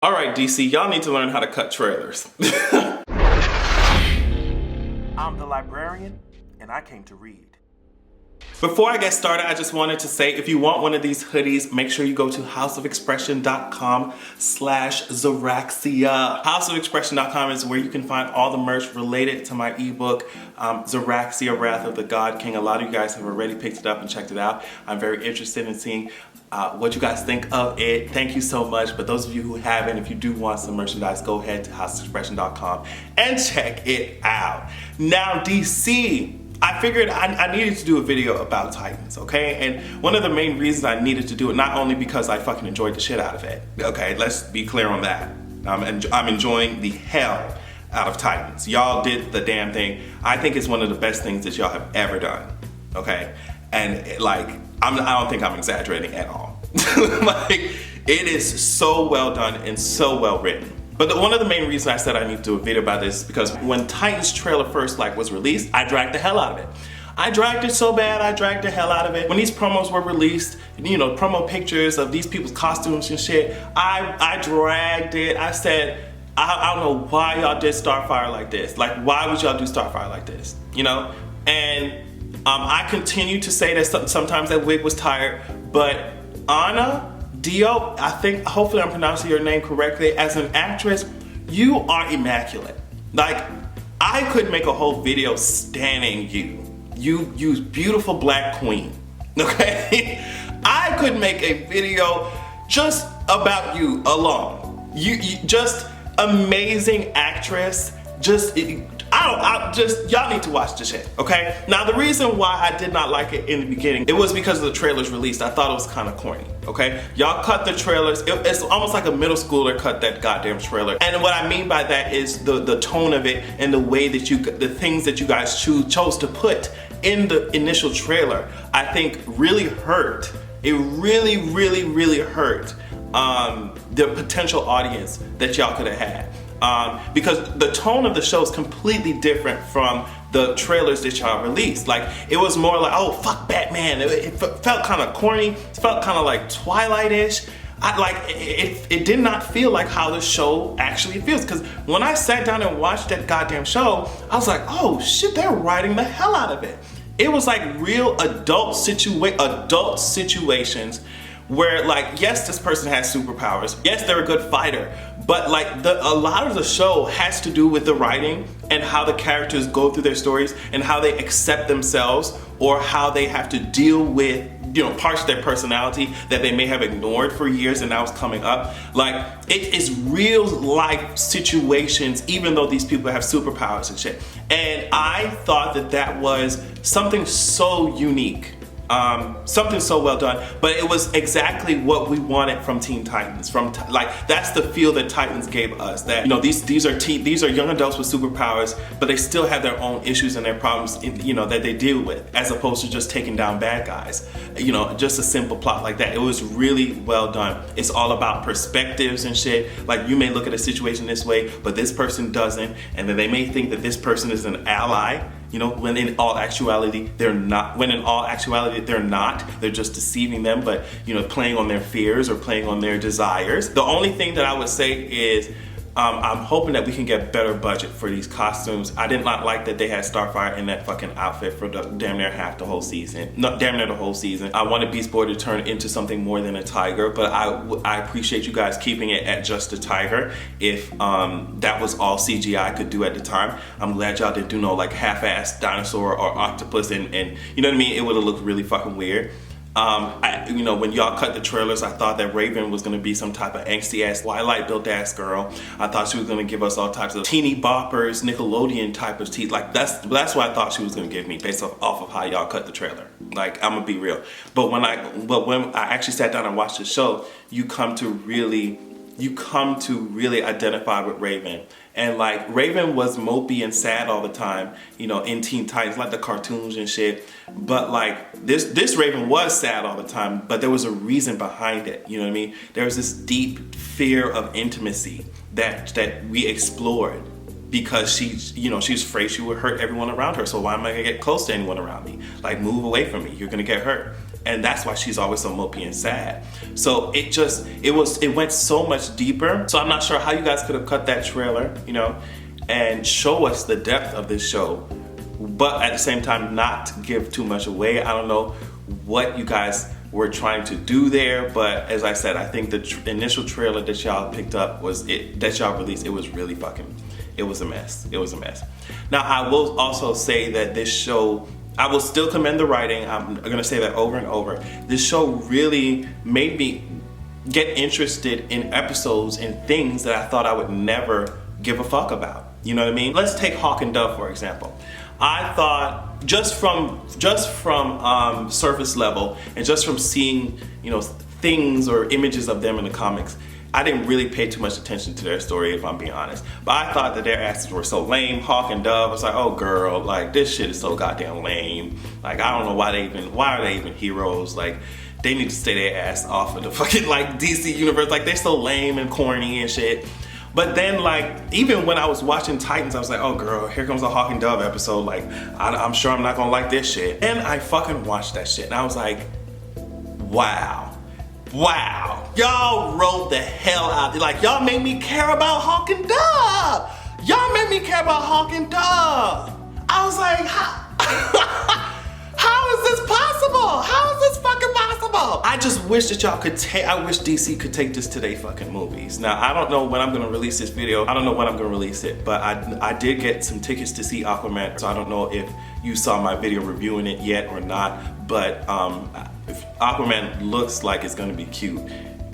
All right, DC, y'all need to learn how to cut trailers. I'm the librarian, and I came to read. Before I get started, I just wanted to say, if you want one of these hoodies, make sure you go to houseofexpression.com/Zaraxia. Houseofexpression.com is where you can find all the merch related to my ebook, Zaraxia, Wrath of the God King. A lot of you guys have already picked it up and checked it out. I'm very interested in seeing what you guys think of it. Thank you so much. But those of you who haven't, if you do want some merchandise, go ahead to houseofexpression.com and check it out. Now, DC, I figured I needed to do a video about Titans, okay? And one of the main reasons I needed to do it, not only because I fucking enjoyed the shit out of it, okay? Let's be clear on that. I'm enjoying the hell out of Titans. Y'all did the damn thing. I think it's one of the best things that y'all have ever done, okay? And like, I don't think I'm exaggerating at all. Like, it is so well done and so well written. But one of the main reasons I said I need to do a video about this is because when Titans trailer first was released, I dragged the hell out of it. I dragged it so bad, I dragged the hell out of it. When these promos were released, you know, promo pictures of these people's costumes and shit, I dragged it. I said, I don't know why y'all did Starfire like this. Like, why would y'all do Starfire like this? You know? And I continue to say that sometimes that wig was tired, but Anna Dio, I think, hopefully I'm pronouncing your name correctly, as an actress, you are immaculate. Like, I could make a whole video standing you. You beautiful black queen, okay? I could make a video just about you alone. You just amazing actress, y'all need to watch this shit, okay? Now, the reason why I did not like it in the beginning, it was because of the trailers released. I thought it was kind of corny, okay? Y'all cut the trailers. It's almost like a middle schooler cut that goddamn trailer. And what I mean by that is the tone of it and the way that the things that you guys chose to put in the initial trailer, I think really hurt. It really, really, really hurt the potential audience that y'all could have had. Because the tone of the show is completely different from the trailers that y'all released. Like, it was more like, oh, fuck Batman. It felt kind of corny. It felt kind of like Twilight-ish. It did not feel like how the show actually feels. Because when I sat down and watched that goddamn show, I was like, oh shit, they're writing the hell out of it. It was like real adult situations where, like, yes, this person has superpowers. Yes, they're a good fighter. But like, a lot of the show has to do with the writing and how the characters go through their stories and how they accept themselves, or how they have to deal with, you know, parts of their personality that they may have ignored for years and now it's coming up. Like, it is real life situations, even though these people have superpowers and shit. And I thought that was something so unique. Something so well done, but it was exactly what we wanted from Teen Titans. Like, that's the feel that Titans gave us. That, you know, these are young adults with superpowers, but they still have their own issues and their problems, you know, that they deal with, as opposed to just taking down bad guys. You know, just a simple plot like that. It was really well done. It's all about perspectives and shit. Like, you may look at a situation this way, but this person doesn't, and then they may think that this person is an ally. You know, when in all actuality, they're not. When in all actuality, they're not. They're just deceiving them, but, you know, playing on their fears or playing on their desires. The only thing that I would say is, I'm hoping that we can get better budget for these costumes. I did not like that they had Starfire in that fucking outfit for damn near the whole season. No, damn near the whole season. I wanted Beast Boy to turn into something more than a tiger, but I appreciate you guys keeping it at just a tiger. If that was all CGI could do at the time, I'm glad y'all didn't do no like half-assed dinosaur or octopus, and you know what I mean? It would have looked really fucking weird. You know, when y'all cut the trailers, I thought that Raven was gonna be some type of angsty ass, Twilight built ass girl. I thought she was gonna give us all types of teeny boppers, Nickelodeon type of teeth. Like, that's what I thought she was gonna give me based off of how y'all cut the trailer. Like, I'm gonna be real. But when I actually sat down and watched the show, you come to really identify with Raven. And like, Raven was mopey and sad all the time, you know, in Teen Titans, like the cartoons and shit. But like, this Raven was sad all the time, but there was a reason behind it, you know what I mean? There was this deep fear of intimacy that we explored, because she's afraid she would hurt everyone around her. So why am I gonna get close to anyone around me? Like, move away from me, you're gonna get hurt. and that's why she's always so mopey and sad. So it went so much deeper. So I'm not sure how you guys could have cut that trailer, you know, and show us the depth of this show, but at the same time not give too much away. I don't know what you guys were trying to do there, but as I said, I think the initial trailer that y'all picked up that y'all released, it was really it was a mess. It was a mess. Now, I will also say that this show, I will still commend the writing. I'm gonna say that over and over. This show really made me get interested in episodes and things that I thought I would never give a fuck about. You know what I mean? Let's take Hawk and Dove, for example. I thought just from surface level and just from seeing, you know, things or images of them in the comics, I didn't really pay too much attention to their story, if I'm being honest. But I thought that their asses were so lame. Hawk and Dove, I was like, oh girl, like this shit is so goddamn lame. Like I don't know why are they even heroes? Like they need to stay their ass off of the fucking like DC universe. Like they're so lame and corny and shit. But then, like, even when I was watching Titans, I was like, oh girl, here comes a Hawk and Dove episode. Like, I'm sure I'm not gonna like this shit. And I fucking watched that shit and I was like, wow. Y'all wrote the hell out. Like, y'all made me care about Hawk and Dove. Y'all made me care about Hawk and Dove. I was like, how is this possible? How is this fucking possible? I just wish that y'all could I wish DC could take this to their fucking movies. Now, I don't know when I'm gonna release this video. I don't know when I'm gonna release it, but I did get some tickets to see Aquaman, so I don't know if you saw my video reviewing it yet or not, but Aquaman looks like it's gonna be cute.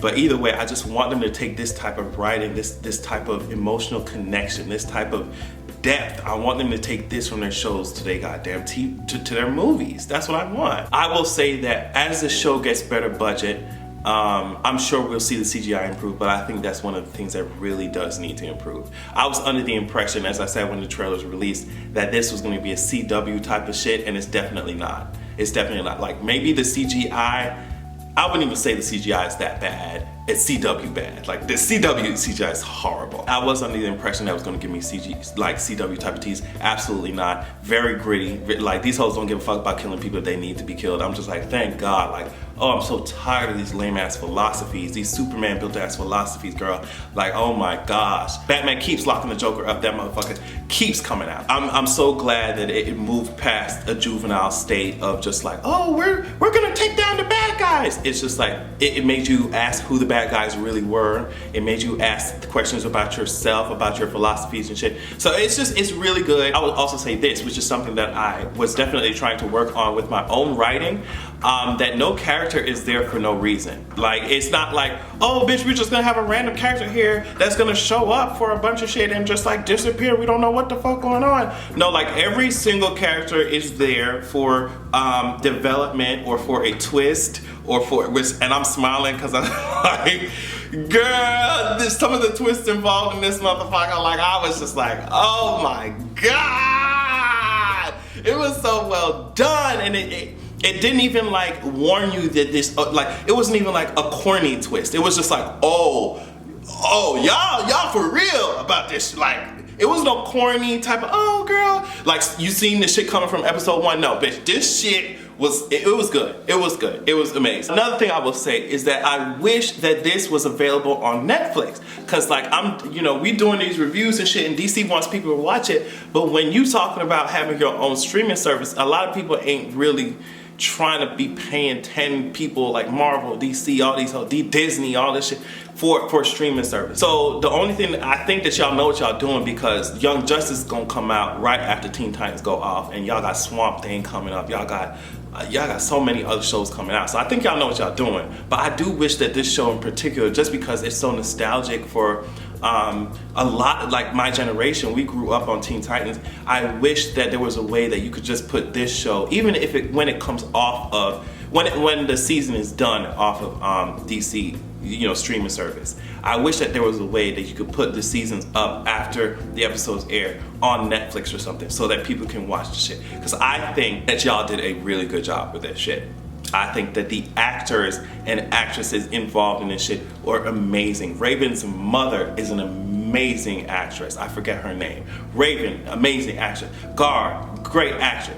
But either way, I just want them to take this type of writing, this type of emotional connection, this type of depth. I want them to take this from their shows to their goddamn to their movies. That's what I want. I will say that as the show gets better budget, I'm sure we'll see the CGI improve, but I think that's one of the things that really does need to improve. I was under the impression, as I said when the trailer was released, that this was going to be a CW type of shit, and it's definitely not. It's definitely not. Like maybe the CGI, I wouldn't even say the CGI is that bad. It's CW bad. Like the CW CGI is horrible. I was under the impression that was gonna give me CG, like CW type of tease. Absolutely not. Very gritty. Like these hoes don't give a fuck about killing people if they need to be killed. I'm just like, thank God. Like, oh, I'm so tired of these lame ass philosophies. These Superman built ass philosophies, girl. Like, oh my gosh. Batman keeps locking the Joker up. That motherfucker keeps coming out. I'm so glad that it moved past a juvenile state of just like, oh, we're gonna take down the bad guys. It's just like, it made you ask who the bad guys really were. It made you ask questions about yourself, about your philosophies and shit. So it's really good. I would also say this, which is something that I was definitely trying to work on with my own writing, that no character is there for no reason. Like, it's not like, oh bitch, we're just gonna have a random character here that's gonna show up for a bunch of shit and just like disappear. We don't know what the fuck going on. No, like every single character is there for development or for a twist or for, and I'm smiling because I'm like, girl, some of the twists involved in this motherfucker, like I was just like, oh my God. It was so well done, and it didn't even like warn you that this, like, it wasn't even like a corny twist. It was just like, oh, y'all for real about this. Like, it was no corny type of, oh girl, like you seen this shit coming from episode 1. No, bitch, this shit was, it was good. It was good. It was amazing. Another thing I will say is that I wish that this was available on Netflix. Cause like we doing these reviews and shit and DC wants people to watch it. But when you talking about having your own streaming service, a lot of people ain't really trying to be paying 10 people like Marvel, DC, all these, Disney, all this shit for a streaming service. So the only thing, I think that y'all know what y'all doing, because Young Justice is gonna come out right after Teen Titans go off, and y'all got Swamp Thing coming up. Y'all got so many other shows coming out. So I think y'all know what y'all doing. But I do wish that this show in particular, just because it's so nostalgic for a lot, like my generation, we grew up on Teen Titans. I wish that there was a way that you could just put this show, even if when it comes off of, when the season is done off of DC, streaming service. I wish that there was a way that you could put the seasons up after the episodes air on Netflix or something, so that people can watch the shit. Because I think that y'all did a really good job with that shit. I think that the actors and actresses involved in this shit were amazing. Raven's mother is an amazing actress. I forget her name. Raven, amazing actress. Guard, great actress.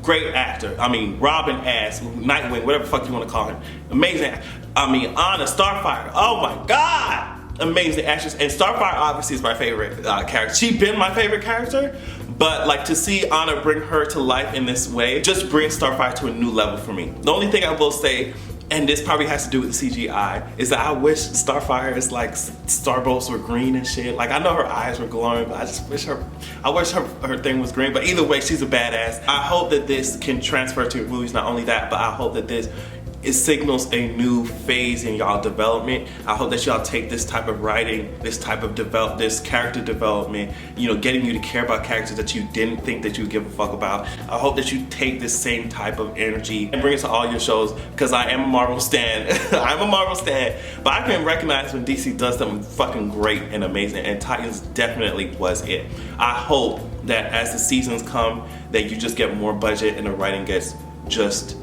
great actor. I mean, Robin ass, Nightwing, whatever the fuck you want to call him. Amazing. I mean, Anna, Starfire, oh my God. Amazing actress. And Starfire obviously is my favorite character. She's been my favorite character, but like to see Anna bring her to life in this way just brings Starfire to a new level for me. The only thing I will say, and this probably has to do with the CGI, is that I wish Starfire's like starbolts were green and shit. Like I know her eyes were glowing, but I just wish her thing was green. But either way, she's a badass. I hope that this can transfer to movies. Not only that, but I hope that it signals a new phase in y'all development. I hope that y'all take this type of writing, this type of this character development, you know, getting you to care about characters that you didn't think that you would give a fuck about. I hope that you take this same type of energy and bring it to all your shows, because I am a Marvel stan. I'm a Marvel stan, but I can recognize when DC does something fucking great and amazing, and Titans definitely was it. I hope that as the seasons come, that you just get more budget and the writing gets just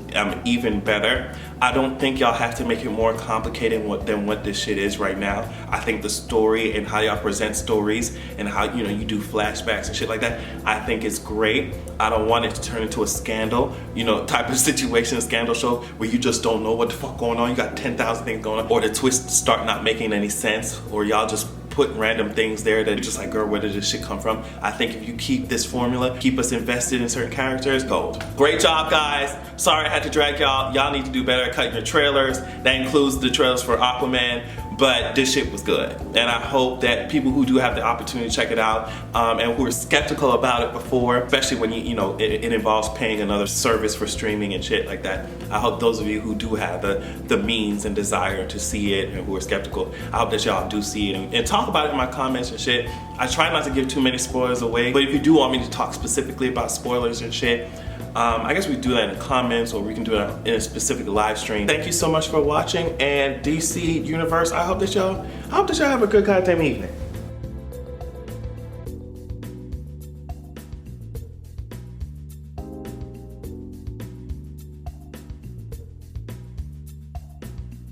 even better. I don't think y'all have to make it more complicated than what this shit is right now. I think the story and how y'all present stories and how, you know, you do flashbacks and shit like that, I think it's great. I don't want it to turn into a scandal, you know, type of situation, a scandal show where you just don't know what the fuck going on. You got 10,000 things going on, or the twists start not making any sense, or y'all just put random things there that are just like, girl, where did this shit come from? I think if you keep this formula, keep us invested in certain characters, gold. Great job, guys. Sorry I had to drag y'all. Y'all need to do better at cutting your trailers. That includes the trailers for Aquaman, but this shit was good. And I hope that people who do have the opportunity to check it out and who were skeptical about it before, especially when you know it involves paying another service for streaming and shit like that. I hope those of you who do have the means and desire to see it and who are skeptical, I hope that y'all do see it and talk about it in my comments and shit. I try not to give too many spoilers away, but if you do want me to talk specifically about spoilers and shit, I guess we do that in the comments, or we can do it in a specific live stream. Thank you so much for watching, and DC Universe, I hope that y'all have a good goddamn evening.